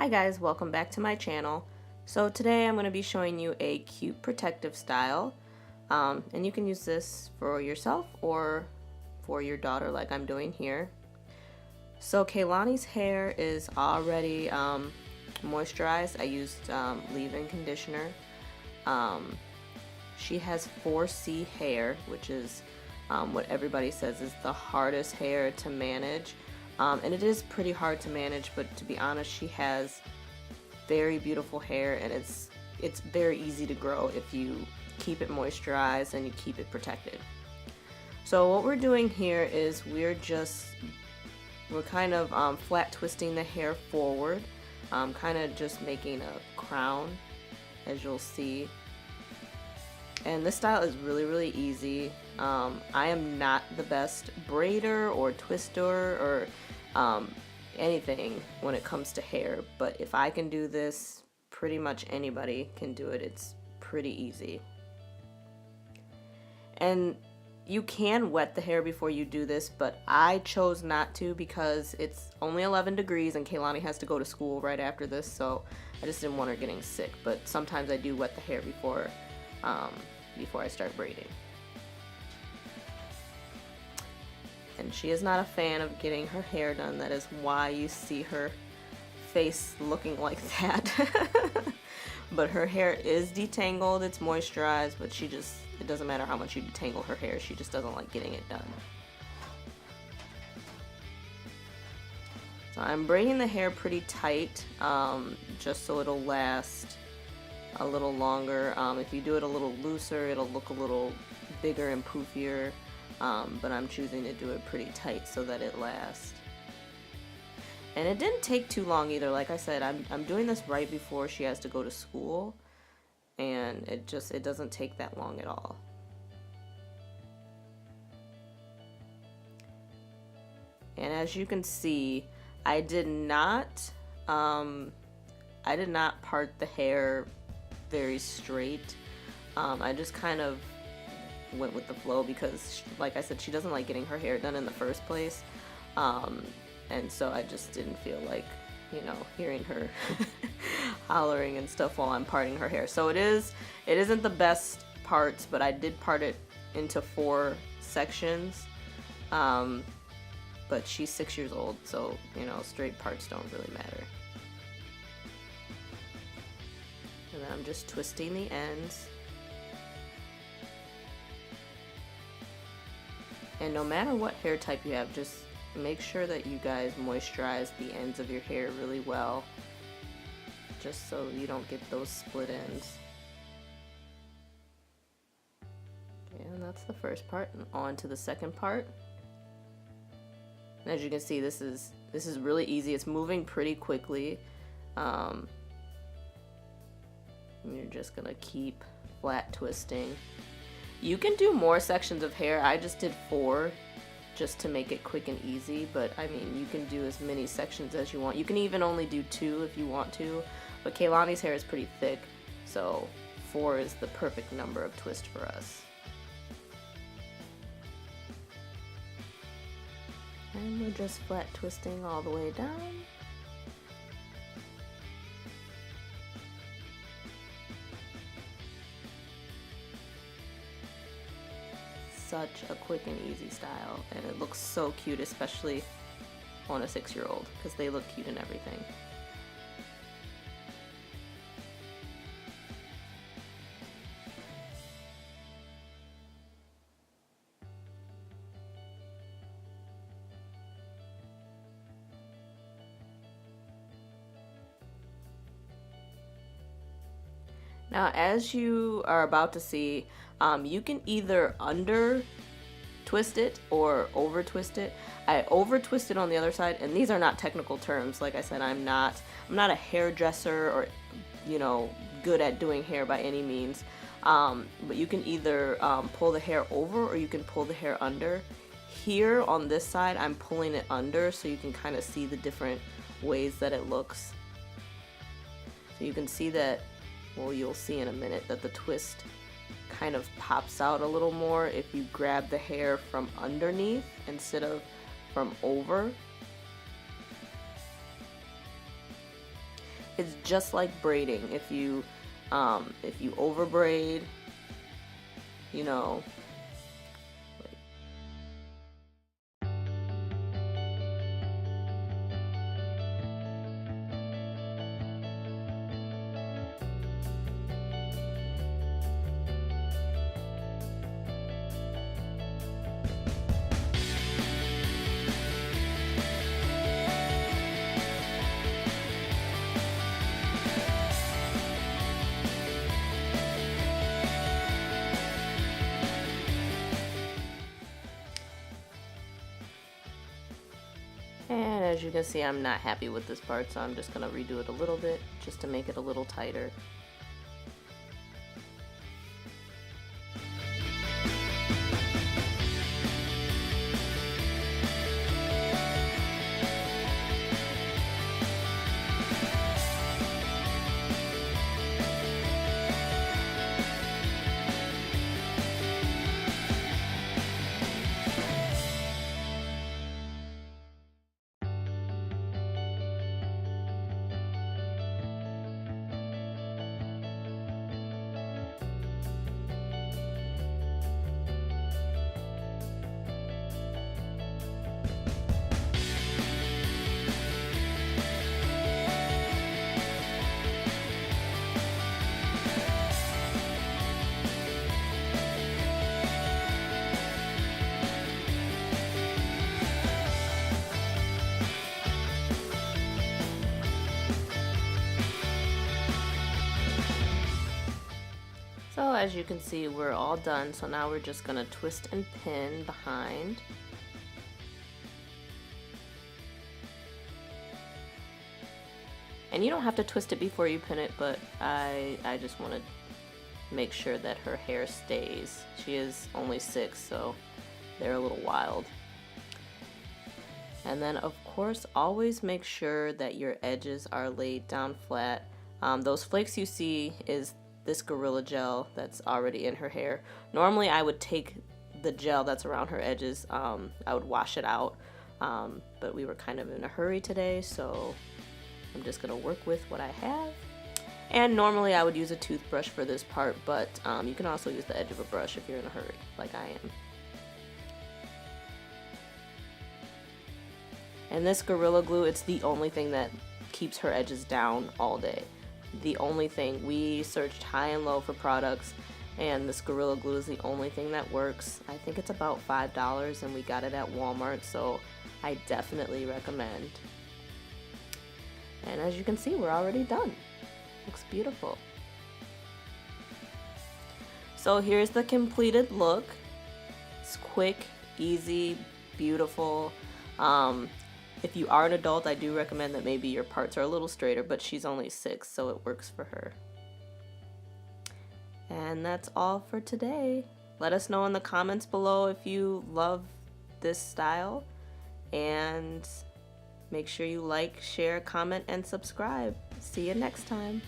Hi guys, welcome back to my channel. So today I'm going to be showing you a cute protective style, and you can use this for yourself or for your daughter like I'm doing here. So Kaylani's hair is already moisturized. I used leave-in conditioner. She has 4C hair, which is what everybody says is the hardest hair to manage. And it is pretty hard to manage, but to be honest, she has very beautiful hair, and it's very easy to grow if you keep it moisturized and you keep it protected. So what we're doing here is we're kind of flat twisting the hair forward, kind of just making a crown, as you'll see. And this style is really easy. I am not the best braider or twister or anything when it comes to hair, but if I can do this, pretty much anybody can do it. It's pretty easy. And you can wet the hair before you do this, but I chose not to because it's only 11 degrees and Kaylani has to go to school right after this, so I just didn't want her getting sick. But sometimes I do wet the hair before I start braiding. And she is not a fan of getting her hair done. That is why you see her face looking like that. But her hair is detangled, it's moisturized, but it doesn't matter how much you detangle her hair, she just doesn't like getting it done. So I'm braiding the hair pretty tight, just so it'll last a little longer. If you do it a little looser, it'll look a little bigger and poofier, but I'm choosing to do it pretty tight so that it lasts. And it didn't take too long either. Like I said, I'm doing this right before she has to go to school, and it doesn't take that long at all. And as you can see, I did not part the hair very straight. I just kind of went with the flow because, like I said, she doesn't like getting her hair done in the first place. And so I just didn't feel like, hearing her hollering and stuff while I'm parting her hair. So it isn't the best parts, but I did part it into 4 sections. But she's 6 years old, so, straight parts don't really matter. And then I'm just twisting the ends. And no matter what hair type you have, just make sure that you guys moisturize the ends of your hair really well, just so you don't get those split ends. Okay, and that's the first part, and on to the second part. And as you can see, this is really easy. It's moving pretty quickly. And you're just gonna keep flat twisting. You can do more sections of hair. I just did 4 just to make it quick and easy, but I mean, you can do as many sections as you want. You can even only do 2 if you want to, but Kaylani's hair is pretty thick, so 4 is the perfect number of twists for us. And we're just flat twisting all the way down. Such a quick and easy style, and it looks so cute, especially on a 6-year-old, because they look cute in everything. Now, as you are about to see, you can either under twist it or over twist it. I over twisted on the other side, and these are not technical terms. Like I said, I'm not a hairdresser or good at doing hair by any means. But you can either pull the hair over or you can pull the hair under. Here on this side, I'm pulling it under so you can kind of see the different ways that it looks. So you can see that, well, you'll see in a minute that the twist kind of pops out a little more if you grab the hair from underneath instead of from over. It's just like braiding. If you over braid, you know, and as you can see, I'm not happy with this part, so I'm just gonna redo it a little bit just to make it a little tighter. So as you can see, we're all done. So now we're just gonna twist and pin behind. And you don't have to twist it before you pin it, but I just want to make sure that her hair stays. She is only 6, so they're a little wild. And then of course, always make sure that your edges are laid down flat. Those flakes you see is this Gorilla Gel that's already in her hair. Normally I would take the gel that's around her edges, I would wash it out, but we were kind of in a hurry today, so I'm just gonna work with what I have. And normally I would use a toothbrush for this part, but you can also use the edge of a brush if you're in a hurry, like I am. And this Gorilla Glue, it's the only thing that keeps her edges down all day. The only thing. We searched high and low for products, and this Gorilla Glue is the only thing that works. I think it's about $5, and we got it at Walmart, so I definitely recommend. And as you can see, we're already done. Looks beautiful. So here's the completed look. It's quick, easy, beautiful. If you are an adult, I do recommend that maybe your parts are a little straighter, but she's only 6, so it works for her. And that's all for today. Let us know in the comments below if you love this style, and make sure you like, share, comment, and subscribe. See you next time.